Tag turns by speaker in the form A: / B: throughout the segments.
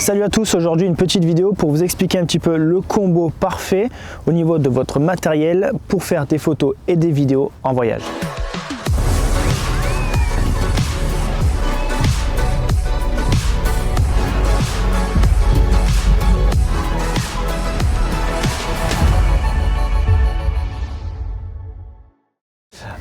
A: Salut à tous, aujourd'hui une petite vidéo pour vous expliquer un petit peu le combo parfait au niveau de votre matériel pour faire des photos et des vidéos en voyage.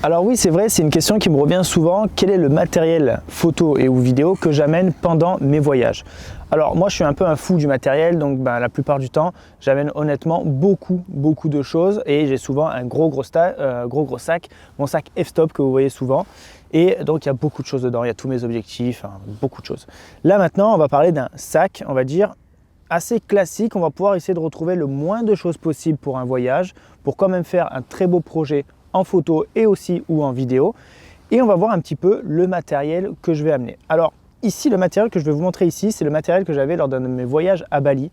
A: Alors oui, c'est vrai, c'est une question qui me revient souvent. Quel est le matériel photo et ou vidéo que j'amène pendant mes voyages? Alors moi, je suis un peu un fou du matériel, donc la plupart du temps, j'amène honnêtement beaucoup de choses et j'ai souvent un gros sac, mon sac f-stop que vous voyez souvent. Et donc il y a beaucoup de choses dedans, il y a tous mes objectifs, beaucoup de choses. Là maintenant, on va parler d'un sac, on va dire, assez classique. On va pouvoir essayer de retrouver le moins de choses possible pour un voyage, pour quand même faire un très beau projet en photo et aussi ou en vidéo. Et on va voir un petit peu le matériel que je vais amener. Alors ici, le matériel que je vais vous montrer ici, c'est le matériel que j'avais lors d'un de mes voyages à Bali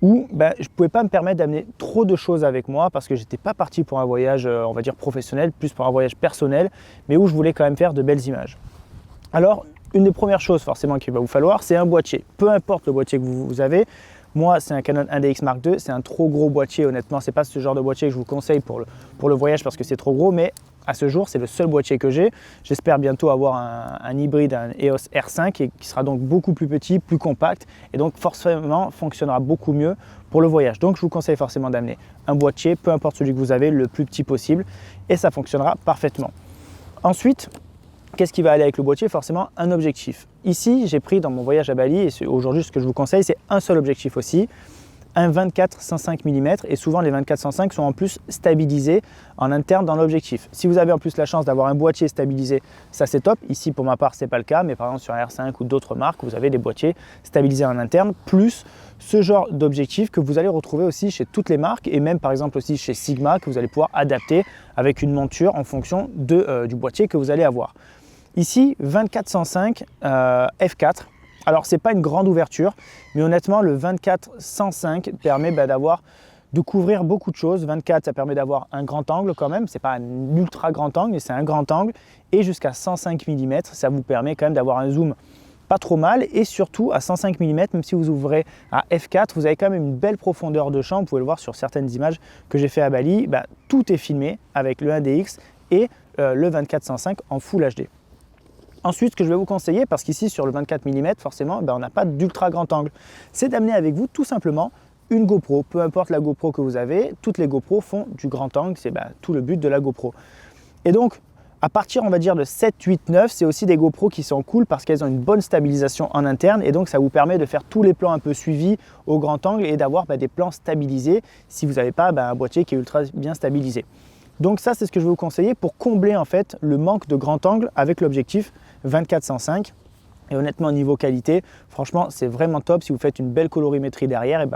A: où je ne pouvais pas me permettre d'amener trop de choses avec moi parce que j'étais pas parti pour un voyage, on va dire professionnel, plus pour un voyage personnel, mais où je voulais quand même faire de belles images. Alors, une des premières choses forcément qu'il va vous falloir, c'est un boîtier. Peu importe le boîtier que vous avez. Moi, c'est un Canon 1DX Mark II, c'est un trop gros boîtier, honnêtement, c'est pas ce genre de boîtier que je vous conseille pour le voyage parce que c'est trop gros, mais à ce jour, c'est le seul boîtier que j'ai. J'espère bientôt avoir un hybride, un EOS R5 qui sera donc beaucoup plus petit, plus compact et donc forcément fonctionnera beaucoup mieux pour le voyage. Donc, je vous conseille forcément d'amener un boîtier, peu importe celui que vous avez, le plus petit possible et ça fonctionnera parfaitement. Ensuite, qu'est-ce qui va aller avec le boîtier? Forcément, un objectif. Ici, j'ai pris dans mon voyage à Bali, et aujourd'hui, ce que je vous conseille, c'est un seul objectif aussi, un 24-105 mm. Et souvent, les 24-105 sont en plus stabilisés en interne dans l'objectif. Si vous avez en plus la chance d'avoir un boîtier stabilisé, ça c'est top. Ici, pour ma part, ce n'est pas le cas, mais par exemple sur un R5 ou d'autres marques, vous avez des boîtiers stabilisés en interne, plus ce genre d'objectif que vous allez retrouver aussi chez toutes les marques et même par exemple aussi chez Sigma que vous allez pouvoir adapter avec une monture en fonction du boîtier que vous allez avoir. Ici, 24-105 f4. Alors, ce n'est pas une grande ouverture, mais honnêtement, le 24-105 permet de couvrir beaucoup de choses. 24, ça permet d'avoir un grand angle quand même. Ce n'est pas un ultra grand angle, mais c'est un grand angle. Et jusqu'à 105 mm, ça vous permet quand même d'avoir un zoom pas trop mal. Et surtout, à 105 mm, même si vous ouvrez à f4, vous avez quand même une belle profondeur de champ. Vous pouvez le voir sur certaines images que j'ai fait à Bali. Tout est filmé avec le 1DX et le 24-105 en Full HD. Ensuite, ce que je vais vous conseiller, parce qu'ici sur le 24 mm, forcément, on n'a pas d'ultra grand angle, c'est d'amener avec vous tout simplement une GoPro. Peu importe la GoPro que vous avez, toutes les GoPro font du grand angle, c'est tout le but de la GoPro. Et donc, à partir, on va dire, de 7, 8, 9, c'est aussi des GoPro qui sont cool parce qu'elles ont une bonne stabilisation en interne et donc ça vous permet de faire tous les plans un peu suivis au grand angle et d'avoir des plans stabilisés si vous n'avez pas un boîtier qui est ultra bien stabilisé. Donc ça, c'est ce que je vais vous conseiller pour combler en fait le manque de grand angle avec l'objectif 24-105. Et honnêtement, niveau qualité, franchement, c'est vraiment top. Si vous faites une belle colorimétrie derrière, et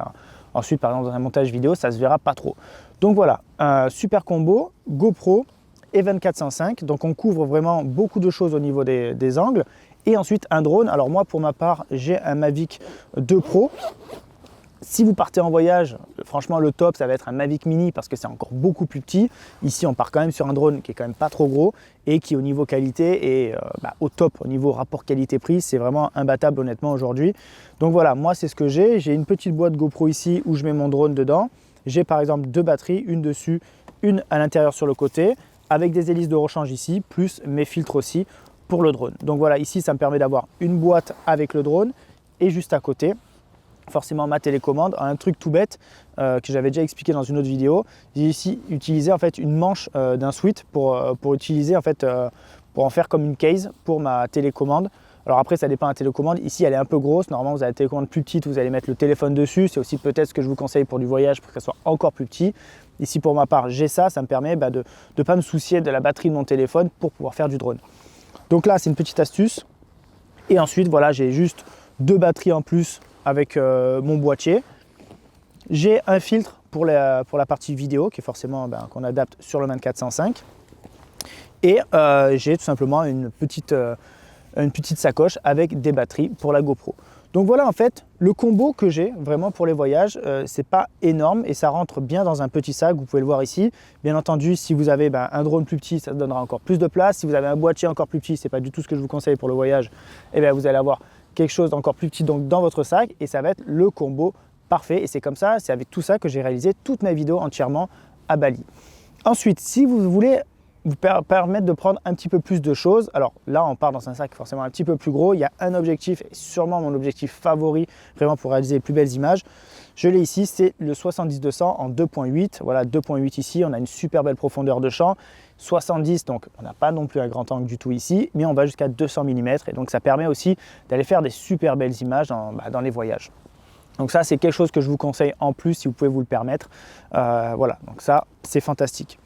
A: ensuite, par exemple, dans un montage vidéo, ça se verra pas trop. Donc voilà, un super combo, GoPro et 24-105. Donc on couvre vraiment beaucoup de choses au niveau des angles. Et ensuite, un drone. Alors moi, pour ma part, j'ai un Mavic 2 Pro. Si vous partez en voyage, franchement le top ça va être un Mavic Mini parce que c'est encore beaucoup plus petit. Ici on part quand même sur un drone qui est quand même pas trop gros et qui au niveau qualité est au top, au niveau rapport qualité-prix, c'est vraiment imbattable honnêtement aujourd'hui. Donc voilà, moi c'est ce que j'ai une petite boîte GoPro ici où je mets mon drone dedans. J'ai par exemple deux batteries, une dessus, une à l'intérieur sur le côté, avec des hélices de rechange ici, plus mes filtres aussi pour le drone. Donc voilà, ici ça me permet d'avoir une boîte avec le drone et juste à côté, forcément ma télécommande, un truc tout bête que j'avais déjà expliqué dans une autre vidéo. J'ai ici utilisé en fait une manche d'un Sweet pour utiliser en fait pour en faire comme une case pour ma télécommande. Alors après ça dépend de la télécommande, ici elle est un peu grosse, normalement vous avez la télécommande plus petite, vous allez mettre le téléphone dessus, c'est aussi peut-être ce que je vous conseille pour du voyage pour qu'elle soit encore plus petit. Ici pour ma part j'ai ça, ça me permet de ne pas me soucier de la batterie de mon téléphone pour pouvoir faire du drone. Donc là c'est une petite astuce et ensuite voilà j'ai juste deux batteries en plus avec mon boîtier. J'ai un filtre pour la partie vidéo qui est forcément qu'on adapte sur le 24-105 et j'ai tout simplement une petite sacoche avec des batteries pour la GoPro. Donc voilà en fait le combo que j'ai vraiment pour les voyages, c'est pas énorme et ça rentre bien dans un petit sac, vous pouvez le voir ici. Bien entendu si vous avez un drone plus petit ça donnera encore plus de place, si vous avez un boîtier encore plus petit, c'est pas du tout ce que je vous conseille pour le voyage, et vous allez avoir quelque chose d'encore plus petit donc dans votre sac et ça va être le combo parfait. Et c'est comme ça, c'est avec tout ça que j'ai réalisé toutes mes vidéos entièrement à Bali. Ensuite, si vous voulez vous permettre de prendre un petit peu plus de choses, alors là on part dans un sac forcément un petit peu plus gros, il y a un objectif, et sûrement mon objectif favori vraiment pour réaliser les plus belles images, je l'ai ici, c'est le 70-200 en 2.8, voilà 2.8 ici, on a une super belle profondeur de champ, 70 donc on n'a pas non plus un grand angle du tout ici, mais on va jusqu'à 200 mm et donc ça permet aussi d'aller faire des super belles images dans les voyages. Donc ça c'est quelque chose que je vous conseille en plus si vous pouvez vous le permettre, voilà donc ça c'est fantastique.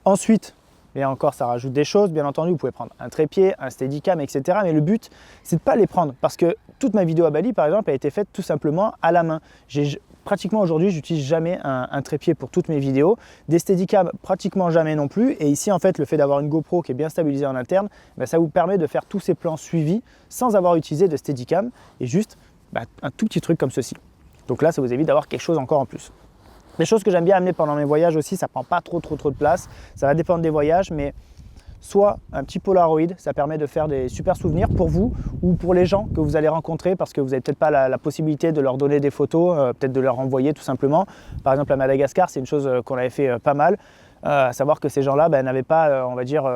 A: Ensuite, et encore, ça rajoute des choses. Bien entendu, vous pouvez prendre un trépied, un steadicam, etc. Mais le but, c'est de ne pas les prendre parce que toute ma vidéo à Bali, par exemple, a été faite tout simplement à la main. Pratiquement aujourd'hui, j'utilise jamais un trépied pour toutes mes vidéos. Des steadicams, pratiquement jamais non plus. Et ici, en fait, le fait d'avoir une GoPro qui est bien stabilisée en interne, ça vous permet de faire tous ces plans suivis sans avoir utilisé de steadicam et juste un tout petit truc comme ceci. Donc là, ça vous évite d'avoir quelque chose encore en plus. Les choses que j'aime bien amener pendant mes voyages aussi, ça ne prend pas trop de place. Ça va dépendre des voyages, mais soit un petit Polaroid, ça permet de faire des super souvenirs pour vous ou pour les gens que vous allez rencontrer parce que vous n'avez peut-être pas la possibilité de leur donner des photos, peut-être de leur envoyer tout simplement. Par exemple à Madagascar, c'est une chose qu'on avait fait pas mal, à savoir que ces gens-là n'avaient pas, on va dire,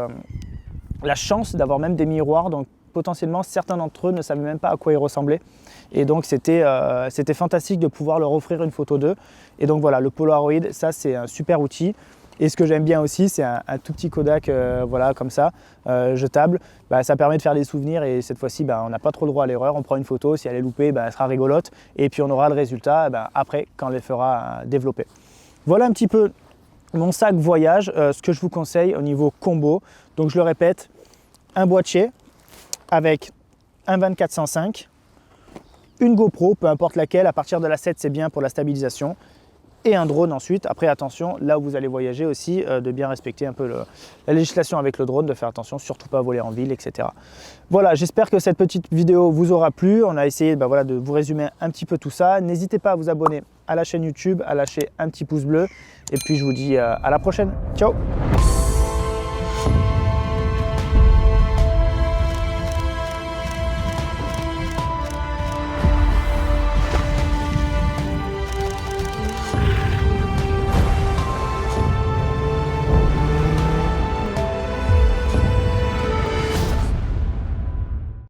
A: la chance d'avoir même des miroirs, donc potentiellement certains d'entre eux ne savaient même pas à quoi ils ressemblaient. Et donc c'était fantastique de pouvoir leur offrir une photo d'eux. Et donc voilà, le Polaroid, ça c'est un super outil. Et ce que j'aime bien aussi, c'est un tout petit Kodak, voilà, comme ça, jetable. Ça permet de faire des souvenirs et cette fois-ci, on n'a pas trop le droit à l'erreur. On prend une photo, si elle est loupée, elle sera rigolote. Et puis on aura le résultat après, quand on les fera développer. Voilà un petit peu mon sac voyage, ce que je vous conseille au niveau combo. Donc je le répète, un boîtier avec un 24-105, une GoPro, peu importe laquelle, à partir de la 7 c'est bien pour la stabilisation, et un drone ensuite. Après attention, là où vous allez voyager aussi, de bien respecter un peu la législation avec le drone, de faire attention, surtout pas voler en ville, etc. Voilà, j'espère que cette petite vidéo vous aura plu. On a essayé voilà, de vous résumer un petit peu tout ça. N'hésitez pas à vous abonner à la chaîne YouTube, à lâcher un petit pouce bleu, et puis je vous dis à la prochaine. Ciao!